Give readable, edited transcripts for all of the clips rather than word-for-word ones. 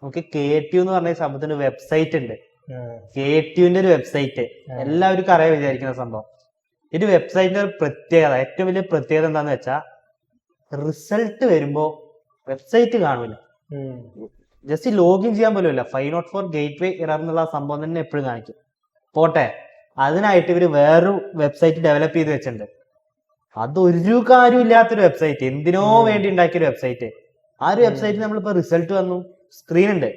നമുക്ക് KTU എന്ന് പറഞ്ഞ സംഭവത്തിന് വെബ്സൈറ്റ് ഉണ്ട്. KTUവിന്റെ ഒരു വെബ്സൈറ്റ് എല്ലാവർക്കും അറിയാൻ വിചാരിക്കുന്ന സംഭവം. ഇത് വെബ്സൈറ്റിന്റെ ഒരു പ്രത്യേകത, ഏറ്റവും വലിയ പ്രത്യേകത എന്താന്ന് വെച്ചാൽ റിസൾട്ട് വരുമ്പോ വെബ്സൈറ്റ് കാണൂല, ജസ്റ്റ് ലോഗിൻ ചെയ്യാൻ പോലും ഇല്ല. 504 ഗേറ്റ് വേ എറർ എന്നുള്ള സംഭവം തന്നെ എപ്പോഴും കാണിക്കും. പോട്ടെ, അതിനായിട്ട് ഇവര് വേറൊരു വെബ്സൈറ്റ് ഡെവലപ്പ് ചെയ്ത് വെച്ചിട്ടുണ്ട്. അതൊരു കാര്യമില്ലാത്തൊരു വെബ്സൈറ്റ്, എന്തിനോ വേണ്ടി ഉണ്ടാക്കിയൊരു വെബ്സൈറ്റ്. ആ ഒരു വെബ്സൈറ്റിൽ നമ്മളിപ്പോ റിസൾട്ട് വന്നു, സ്ക്രീൻ ഉണ്ട്,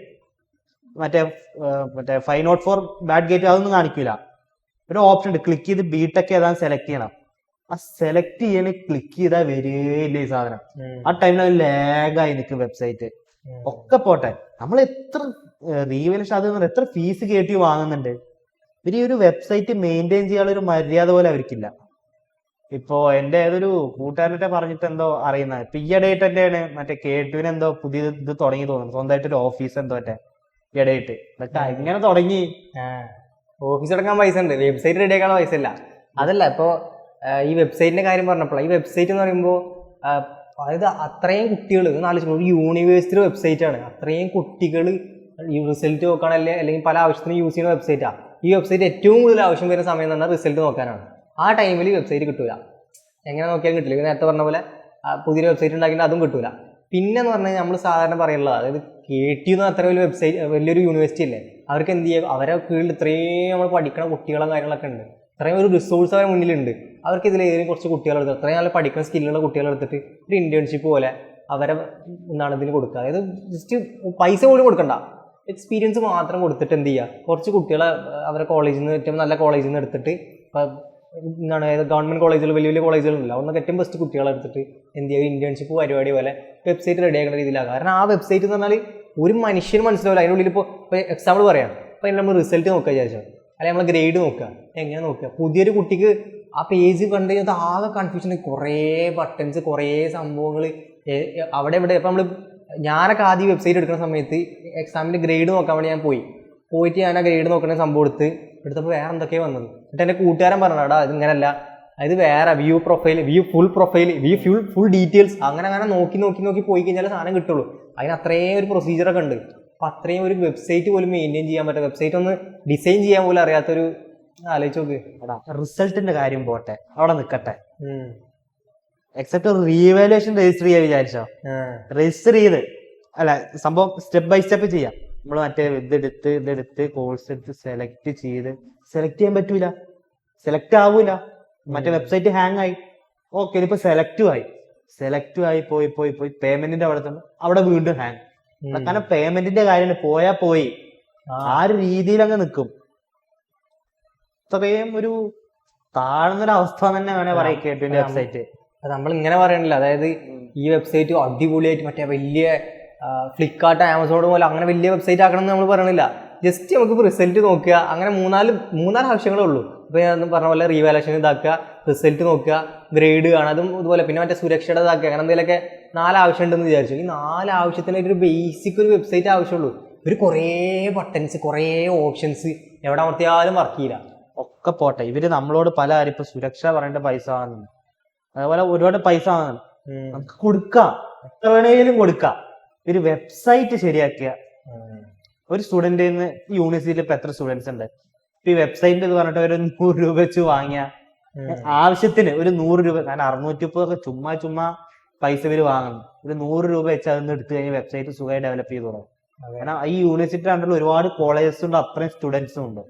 മറ്റേ 504 ബാഡ് ഗേറ്റ് അതൊന്നും കാണിക്കൂല. ഒരു ഓപ്ഷൻ ഉണ്ട്, ക്ലിക്ക് ചെയ്ത് ബിടെക് ഏതാണ് സെലക്ട് ചെയ്യണം. ആ സെലക്ട് ചെയ്യാൻ ക്ലിക്ക് ചെയ്താൽ വരികയില്ല ഈ സാധനം. ആ ടൈമിൽ ലാഗായി നിൽക്കും വെബ്സൈറ്റ്. ഒക്കെ പോട്ടെ, നമ്മൾ എത്ര റീവാലുവേഷൻ അത് എത്ര ഫീസ് KTU വാങ്ങുന്നുണ്ട്. ഇവര് ഈ ഒരു വെബ്സൈറ്റ് മെയിൻറ്റെയിൻ ചെയ്യാനുള്ള ഒരു മര്യാദ പോലെ അവർക്കില്ല. ഇപ്പോ എന്റെ ഏതൊരു കൂട്ടുകാരനെ പറഞ്ഞിട്ട് എന്തോ അറിയുന്നത്, ഇപ്പൊ ഈയിടെയായിട്ട് തന്നെയാണ് മറ്റേ KTUവിന് എന്തോ പുതിയ ഇത് തുടങ്ങി തോന്നുന്നു, സ്വന്തമായിട്ട് ഒരു ഓഫീസ് എന്തോ ഈയിടെയായിട്ട്. ഇതൊക്കെ ഇങ്ങനെ തുടങ്ങി. ഓഫീസ് തുടങ്ങാൻ പൈസ ഉണ്ട്, വെബ്സൈറ്റ് റെഡി ആക്കാനുള്ള പൈസ ഇല്ല. അതല്ല ഇപ്പൊ ഈ വെബ്സൈറ്റിന്റെ കാര്യം പറഞ്ഞപ്പോൾ, ഈ വെബ്സൈറ്റ് എന്ന് പറയുമ്പോൾ അതായത് അത്രയും കുട്ടികൾ ആലോചിക്കണം, ഒരു യൂണിവേഴ്സിറ്റി വെബ്സൈറ്റ് ആണ്. അത്രയും കുട്ടികൾ റിസൾട്ട് നോക്കാനല്ലേ അല്ലെങ്കിൽ പല ആവശ്യത്തിനും യൂസ് ചെയ്യുന്ന വെബ്സൈറ്റാണ്. ഈ വെബ്സൈറ്റ് ഏറ്റവും കൂടുതൽ ആവശ്യം വരുന്ന സമയം എന്ന് പറഞ്ഞാൽ റിസൾട്ട് നോക്കാനാണ്. ആ ടൈമിൽ വെബ്സൈറ്റ് കിട്ടൂല, എങ്ങനെ നോക്കിയാലും കിട്ടില്ല. നേരത്തെ പറഞ്ഞ പോലെ പുതിയൊരു വെബ്സൈറ്റ് ഉണ്ടാക്കിയിട്ട് അതും കിട്ടൂല. പിന്നെ എന്ന് പറഞ്ഞാൽ നമ്മൾ സാധാരണ പറയുള്ളത്, അതായത് KTU എന്ന് അത്ര വലിയ വെബ്സൈറ്റ്, വലിയൊരു യൂണിവേഴ്സിറ്റി അല്ലേ, അവർക്ക് എന്ത് ചെയ്യുക, അവരെ കീഴിൽ ഇത്രയും നമ്മൾ പഠിക്കുന്ന കുട്ടികളും കാര്യങ്ങളൊക്കെ ഉണ്ട്, ഇത്രയും ഒരു റിസോഴ്സ് അവരുടെ മുന്നിലുണ്ട്. അവർക്ക് ഇതിലേതെങ്കിലും കുറച്ച് കുട്ടികളെടുത്ത് അത്രയും നല്ല പഠിക്കുന്ന സ്കില്ലുള്ള കുട്ടികളെടുത്തിട്ട് ഒരു ഇന്റേൺഷിപ്പ് പോലെ അവരെ എന്താണ് ഇതിന് കൊടുക്കുക. അതായത് ജസ്റ്റ് പൈസ പോലും കൊടുക്കണ്ട, എക്സ്പീരിയൻസ് മാത്രം കൊടുത്തിട്ട് എന്ത് ചെയ്യുക, കുറച്ച് കുട്ടികളെ അവരെ കോളേജിൽ നിന്ന്, ഏറ്റവും നല്ല കോളേജിൽ നിന്ന് എടുത്തിട്ട്, എന്താണ് ഗവൺമെന്റ് കോളേജുകൾ, വലിയ വലിയ കോളേജുകളില്ല, അതൊന്നൊക്കെ ഏറ്റവും ബെസ്റ്റ് കുട്ടികളെ എടുത്തിട്ട് എന്ത് ചെയ്യുക, ഇന്റേൺഷിപ്പ് പരിപാടി പോലെ വെബ്സൈറ്റ് റെഡി ആക്കുന്ന രീതിയിലാണ്. കാരണം ആ വെബ്സൈറ്റ് എന്ന് പറഞ്ഞാൽ ഒരു മനുഷ്യന് മനസ്സിലാവില്ല. അതിനുള്ളിൽ ഇപ്പോൾ എക്സാമ്പിൾ പറയാം, അപ്പോൾ അതിന് നമ്മൾ റിസൾട്ട് നോക്കുക വിചാരിച്ചോ, അല്ലെങ്കിൽ നമ്മൾ ഗ്രേഡ് നോക്കുക, എങ്ങനെ നോക്കുക. പുതിയൊരു കുട്ടിക്ക് ആ പേജ് കണ്ടു കഴിഞ്ഞാൽ ആകെ കൺഫ്യൂഷൻ, കുറേ ബട്ടൺസ്, കുറേ സംഭവങ്ങൾ അവിടെ ഇവിടെ. ഇപ്പം ഞാനൊക്കെ ആദ്യം വെബ്സൈറ്റ് എടുക്കുന്ന സമയത്ത് എക്സാമിൻ്റെ ഗ്രേഡ് നോക്കാൻ വേണ്ടി ഞാൻ പോയിട്ട് ഞാൻ ആ ഗ്രേഡ് നോക്കുന്ന സംഭവം എടുത്തപ്പോൾ വേറെ എന്തൊക്കെയോ വന്നത്. എന്നിട്ട് എൻ്റെ കൂട്ടുകാരൻ പറഞ്ഞാടാ ഇത് ഇങ്ങനെയല്ല, അതായത് വേറെ view profile, view full profile, view full details, അങ്ങനെ നോക്കി പോയി കഴിഞ്ഞാൽ സാധനം കിട്ടുള്ളൂ. അതിന് അത്രയും ഒരു പ്രൊസീജിയറൊക്കെ ഉണ്ട്. അപ്പം അത്രയും ഒരു വെബ്സൈറ്റ് പോലും മെയിൻറ്റെയിൻ ചെയ്യാൻ പറ്റും, വെബ്സൈറ്റ് ഒന്ന് ഡിസൈൻ ചെയ്യാൻ പോലും അറിയാത്തൊരു ആലോചിച്ച് നോക്ക്. റിസൾട്ടിന്റെ കാര്യം പോട്ടെ, അവിടെ നിൽക്കട്ടെ. എക്സെപ്റ്റ് റീവാലുവേഷൻ രജിസ്റ്റർ ചെയ്യാൻ വിചാരിച്ചോ, രജിസ്റ്റർ ചെയ്ത് അല്ല, സംഭവം സ്റ്റെപ്പ് ബൈ സ്റ്റെപ്പ് ചെയ്യാം. നമ്മൾ മറ്റേ ഇതെടുത്ത് കോഴ്സ് എടുത്ത് സെലക്ട് ചെയ്യാൻ പറ്റൂല, സെലക്ട് ആവൂല. മറ്റേ വെബ്സൈറ്റ് ഹാങ് ആയി. ഓക്കെ, ഇപ്പൊ സെലക്ട് ആയി പോയി പേയ്മെന്റിന്റെ അവിടെ വീണ്ടും ഹാങ്. കാരണം പേയ്മെന്റിന്റെ കാര്യം പോയി ആ ഒരു രീതിയിൽ അങ്ങ് നിൽക്കും. അത്രയും ഒരു താഴ്ന്നൊരവസ്ഥ തന്നെ വേണേ പറയാം KTUവിന്റെ വെബ്സൈറ്റ്. നമ്മൾ ഇങ്ങനെ പറയണില്ല, അതായത് ഈ വെബ്സൈറ്റ് അടിപൊളിയായിട്ട് മറ്റേ വലിയ ഫ്ലിപ്കാർട്ട്, ആമസോൺ പോലെ അങ്ങനെ വലിയ വെബ്സൈറ്റ് ആക്കണം എന്ന് നമ്മൾ പറയണില്ല. ജസ്റ്റ് നമുക്കിപ്പോൾ റിസൾട്ട് നോക്കുക, അങ്ങനെ മൂന്നാല് ആവശ്യങ്ങളേ ഉള്ളൂ. ഇപ്പോൾ ഞാൻ പറഞ്ഞ പോലെ റീവാലുവേഷൻ ഇതാക്കുക, റിസൾട്ട് നോക്കുക, ഗ്രേഡ് കാണുക, അതും ഇതുപോലെ. പിന്നെ മറ്റേ സുരക്ഷയുടെ ഇതാക്കുക, അങ്ങനെ എന്തെങ്കിലുമൊക്കെ 4 ആവശ്യമുണ്ടെന്ന് വിചാരിച്ചു. ഈ 4 ആവശ്യത്തിന് ഒരു ബേസിക് ഒരു വെബ്സൈറ്റ് ആവശ്യമുള്ളൂ. ഒരു കുറേ ബട്ടൺസ്, കുറേ ഓപ്ഷൻസ്, എവിടെ അമർത്തിയാലും വർക്ക് ചെയ്യില്ല. ഒക്കെ പോട്ടെ, ഇവര് നമ്മളോട് പല കാര്യം ഇപ്പൊ സുരക്ഷ പറയേണ്ട പൈസ വാങ്ങുന്നു, അതേപോലെ ഒരുപാട് പൈസ വാങ്ങുന്നു. നമുക്ക് കൊടുക്കാം, എത്ര വേണേലും കൊടുക്കാം. ഒരു വെബ്സൈറ്റ് ശരിയാക്കിയ ഒരു സ്റ്റുഡന്റിന് യൂണിവേഴ്സിറ്റിയിൽ ഇപ്പൊ എത്ര സ്റ്റുഡൻസ് ഉണ്ട്, ഇപ്പൊ ഈ വെബ്സൈറ്റിൽ ഇത് പറഞ്ഞിട്ട് ഒരു 100 രൂപ വെച്ച് വാങ്ങിയ ആവശ്യത്തിന് ഒരു 100 രൂപ, കാരണം 630 ചുമ്മാ പൈസ ഇവര് വാങ്ങുന്നു. ഒരു 100 രൂപ വെച്ച് അതൊന്ന് എടുത്തു കഴിഞ്ഞാൽ വെബ്സൈറ്റ് സുഖമായി ഡെവലപ്പ് ചെയ്ത് തുടങ്ങും. കാരണം ഈ യൂണിവേഴ്സിറ്റി അണ്ടറിൽ ഒരുപാട് കോളേജസ് ഉണ്ട്, അത്രയും സ്റ്റുഡൻസും ഉണ്ട്.